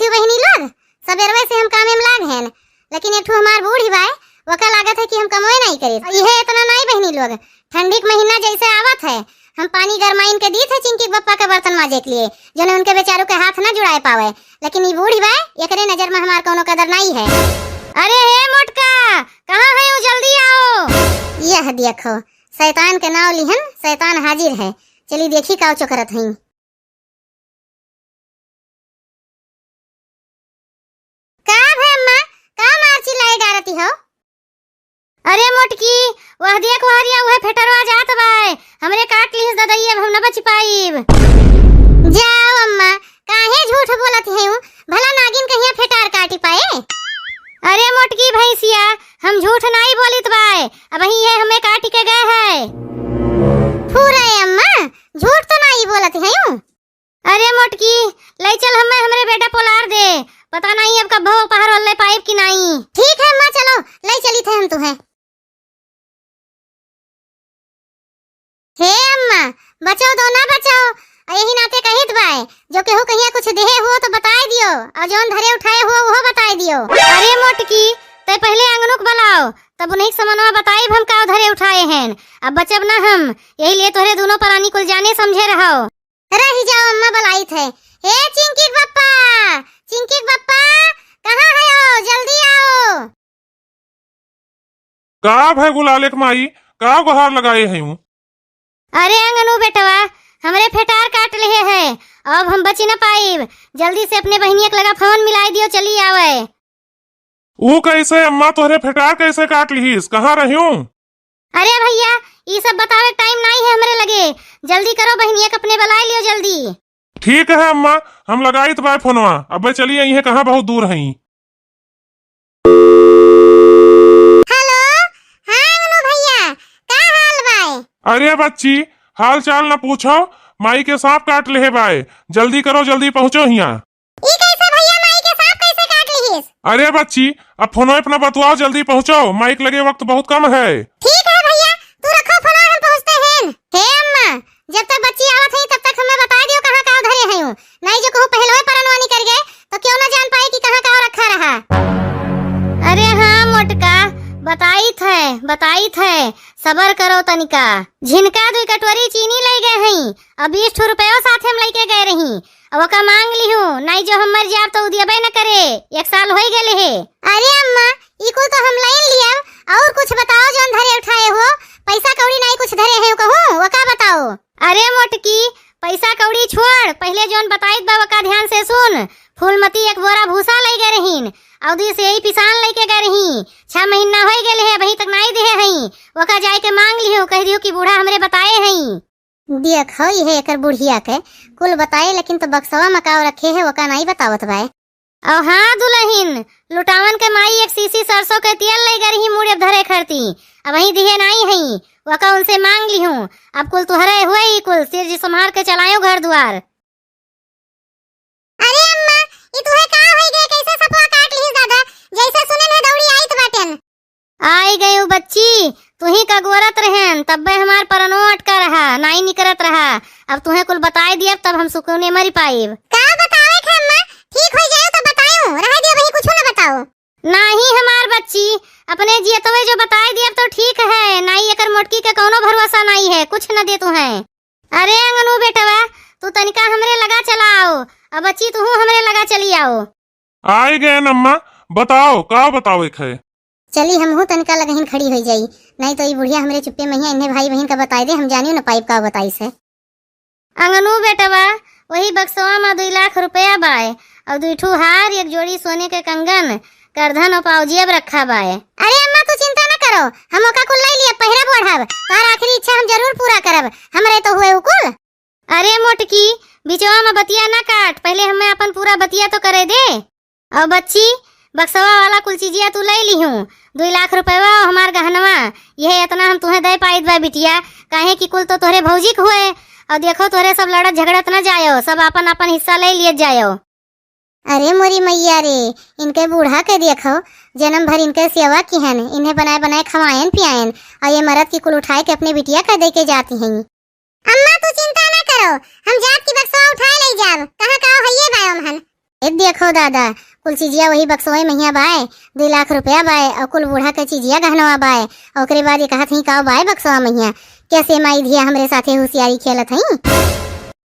थी बहनी लोग सबेरवे से हम कामे में लाग हैं, लेकिन एक ठो हमार बूढ़ी बाई वका लागत है कि हम कमाए नहीं करे। यह इतना नहीं बहनी लोग, ठंडी के महीना जैसे आवत है हम पानी गरमाइन के दी थे चिंकी पप्पा के बर्तन माजे के लिए, जने उनके बेचारों के हाथ ना जुड़ाए पावे। लेकिन ये बूढ़ी बाई एकरे नजर में हमार कोनो कदर नहीं है। अरे हे मोटका, कहाँ है? जल्दी आओ। यह देखो शैतान के नाव लिहन, शैतान हाजिर है। चली देखी का चोकरत हई। का है अम्मा, का मार चिल्लाए गारती हो? अरे मोटकी, वह देख वहरिया वह फेटरवा जात बाय, हमरे काट लीस ददइया, हम न बच पाइब। जाओ अम्मा, काहे झूठ बोलत है? भला नागिन कहिया फेटार काटी पाए? अरे मोटकी भैंसिया, हम झूठ नहीं बोलित बाय, अब ही है हमें काट के गए है। फूरे अम्मा, झूठ तो नहीं बोलत है। अरे मोटकी, ले चल हमें हमरे बेटा पोलार दे, पता नहीं अब कब भोग पहाड़ वाले पाइप की नहीं। ठीक है अम्मा, चलो ले चली थे हम तुम्हें। हे अम्मा, बचाओ दो ना बचाओ, यही नाते कहित बाय, जो केहू कहिया कुछ देहे हो तो बताए दियो, और जौन धरे उठाए हो वो बताए दियो। अरे मोटकी, ते पहले अंगनुक बुलाओ, तब उन्हीं समनवा बताई हम का धरे उठाए हैं। अब बचब ना हम, यही लिए तोरे दोनों प्राणी कुल जाने समझे रहो। रही जाओ अम्मा, बुलाई थे। हे चिंकी पप्पा, चिंकी पप्पा, कहाँ है हो? जल्दी आओ। का भाई गुलालेक माई, का गुहार लगाए हैं? अरे अंगनू बेटवा, हमरे फेटार काट ले है, अब हम बची न पाइब, जल्दी से अपने बहनिया के लगा फोन मिलाई दियो, चली आवे। वो कैसे अम्मा, तोहरे फेटार कैसे काट लीस? कहाँ रही? अरे भैया, ये सब बतावे टाइम नहीं है हमरे लगे, जल्दी करो, बहनिया के अपने बुला लियो जल्दी। ठीक है अम्मा, हम लगाई तो बाय फोनवा, अब चलिए यही कहाँ बहुत दूर है। हेलो, हाँ अंगनू भैया, का हाल बाय? अरे बच्ची, हाल चाल न पूछो, माई के सांप काट ले है बाय, जल्दी करो, जल्दी पहुँचो यहाँ। ई कैसे भैया, माई के सांप कैसे काट लीस? अरे बच्ची, अब फोनो अपना बतवाओ, जल्दी पहुँचो, माइक लगे वक्त बहुत कम है। ठीक है भैया, तू रखो फोन, हम पहुँचते हैं। हे अम्मा, जब तक बच्ची आवत है तब तक हमें बता दियो कहाँ कहाँ धरे हैं, नहीं जो कहूँ पहले ही परनवानी कर गए तो क्यों न जान पाए कि कहाँ कहाँ रखा रहा। अरे हाँ मोटका, बताई थे, सबर करो तनिका। झिनका 2 कटोरी चीनी ले गए हैं, अब 20 रुपया साथ हम लेके गए रही, अब का मांग ली हूँ, नहीं जो हम मर जाए तो दियबे न करे, 1 साल हो गए है। अरे अम्मा, इकुल तो हम लाइन लिया, और कुछ बताओ जौन धरे उठाए हो, पैसा कौड़ी नहीं कुछ धरे है कहूँ, वो का बताओ। अरे मोटकी, पैसा कौड़ी छोड़, पहले जौन बताई बा का ध्यान से सुन। फूलमती 1 बोरा भूसा ले गए रहीन, और दी से यही पिसान लेके गए रही, 6 महीना हो गए है, अभी तक नहीं दे हई, वका जाए के मांग लियो, कह दियो कि बूढ़ा हमरे बताए हई। देखो ये एकर बुढ़िया के कुल बताए, लेकिन तो बक्सवा मकाव रखे है, वका नहीं बतावत भाई। और हाँ दुल्हन, लुटावन के माई 1 सीसी सरसों के तेल ले गई मुड़े धरे खरती, अब वही दिहे नहीं हई, वका उनसे मांग ली हूँ। अब कुल तुहरे हुए ही, कुल सिर जी संभाल के चलायो घर द्वार। अरे अम्मा, ये तुहे का होई गए, कैसे सपवा काट ली दादा, जैसे सुने में दौड़ी आई तो बाटन। आई गई बच्ची, तू ही का गोरत रहन, तब्बे हमार परनो अटका रहा, नहीं निकरत रहा, अब तुम्हें कुल बताए दिया, तब हम सुकूने मरी पाइब। का बतावे खे अम्मा, ठीक हो जाए तो बताऊं, रह दियो वही कुछ न बताओ। नहीं हमार बच्ची, अपने जियतवे जो बताए दिया तो ठीक है, नहीं एकर मोटकी के कोनो भरोसा नहीं है, कुछ न दे तू है। अरे अंगनू बेटवा, तू तनिका हमरे लगा चलाओ, अब बच्ची तू हमरे लगा चली आओ। आई गए अम्मा, बताओ का बताओ एक है। चली हम हूँ तनिका लगहिन खड़ी हो जाई, नहीं तो ये बुढ़िया हमरे चुप्पे में ही इन्हें भाई बहन का बताई दे, हम जानियो न पाइप का बताई से। अंगनू बेटवा, वही बक्सवा में 2 लाख रुपया बाय, और 2 ठू हार, 1 जोड़ी सोने के कंगन, करधन और पाउजेब रखा बाय। अरे अम्मा तू चिंता न करो, हम ओका कुल ले लिया, पहिरा बढ़ब, तार आखिरी इच्छा हम जरूर पूरा करब, हमरे तो हुए उकुल। अरे मोटकी, बिचवा में बतिया न काट, पहले हमें अपन पूरा बतिया तो करे दे। और बच्ची, बक्सवा वाला कुल चीजिया तू ले ली हूँ, 2 लाख रुपया हमार गहनवा, यह इतना हम तुम्हें दे पाई बा बिटिया, काहे कि कुल तो तोहरे भौजी के हुए, और देखो तोहरे सब लड़त झगड़त न जायो, सब अपन अपन हिस्सा ले लिए जायो। अरे मोरी मैया रे, इनके बूढ़ा के देखो, जन्म भर इनके सेवा की हन, इन्हें बनाए बनाए खवाएन पियाएन, और ये मरद की कुल उठाए के अपने बिटिया का दे के जाती हैं। अम्मा तू चिंता न करो, हम जात की बक्सवा उठाए ले जाब, कहाँ का हइये बायम हन। देखो दादा, कुल चीजिया वही बक्सोई महिया बाय 2 लाख रुपया बाय और कुल बूढ़ा के चीजिया गहनवा बाय और ओकरे बाद एक हाथ ही का बाय बक्सवा महिया। कैसे माई धिया हमरे साथे होशियारी खेलत हई।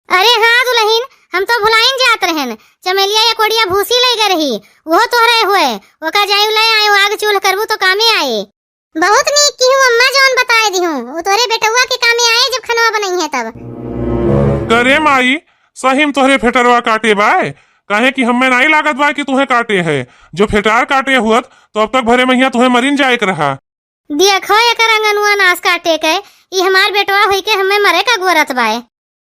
अरे हाँ दुल्हन, हम तो भुलाइन जात रहन। चमेलिया या कोड़िया भूसी ले गए रही, वो तोहरे हुए ओका जायु ले आयो, आग चूल्ह करबू तो कामे आए। बहुत नीक की हूँ अम्मा, जौन बताए दी हूँ वो तोहरे बेटुआ के कामे आए जब खनवा बनई है तब। करे माई सही में तोहरे फेटरवा काटे बाय, काहे कि हमें नहीं लागत बा कि तुम्हें काटे है। जो फेटार काटे हुत तो अब तक भरे महिया तुम्हें मरीन जाए के रहा। देखो एकर अंगनुआ नाश काटे के ई हमार बेटवा होई के हमें मरे का गोरत बाय।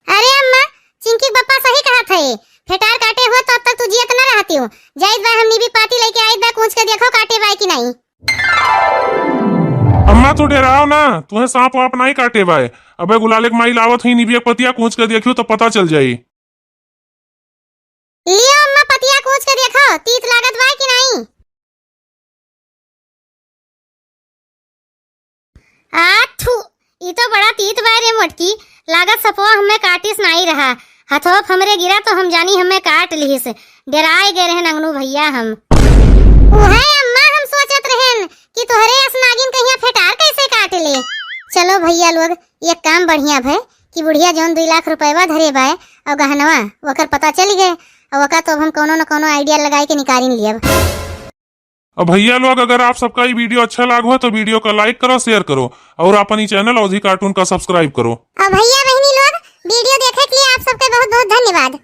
अरे अम्मा, चिंकी पप्पा सही कहा थे, फेटार काटे हुआ तो अब तक तू जियत न रहती हूँ। जाइत बा हमनी भी पार्टी लेके आइत बा, पूछ के देखो काटे बाय कि नहीं। अम्मा तो डराओ ना, तुम्हें सांप वाप नहीं काटे बाय। अबे गुलाले माई लावत हुई निबिया पतिया कूच के देखियो तो पता चल जाई। लियो अम्मा, पतिया कूच के देखो तीत लागत बा कि नहीं। आठू, ई तो बड़ा तीत बा रे मोटकी, लागत सपो हमें काटिस नहीं रहा। हथोप हमरे गिरा तो हम जानी हमें काट लिहिस। डराए गए रहन अंगनू भैया हम। उहे अम्मा, हम सोचत रहन कि तोहरे असनागिन कहिया फेटार कैसे काट ले। चलो भैया लोग, ये काम बढ़िया भय कि बुढ़िया जौन 2 लाख रुपया धरे बाय और गहनवा वकर पता चल गए और वका तो हम कोनो न कोनो आइडिया लगाई के निकालिन लियब। अब भैया लोग, अगर आप सबका ये वीडियो अच्छा लगा हो तो वीडियो को लाइक करो, शेयर करो और अपनी चैनल अवधी कार्टून का सब्सक्राइब करो। और भैया बहनी लोग, वीडियो देखे के लिए आप सबका बहुत बहुत धन्यवाद।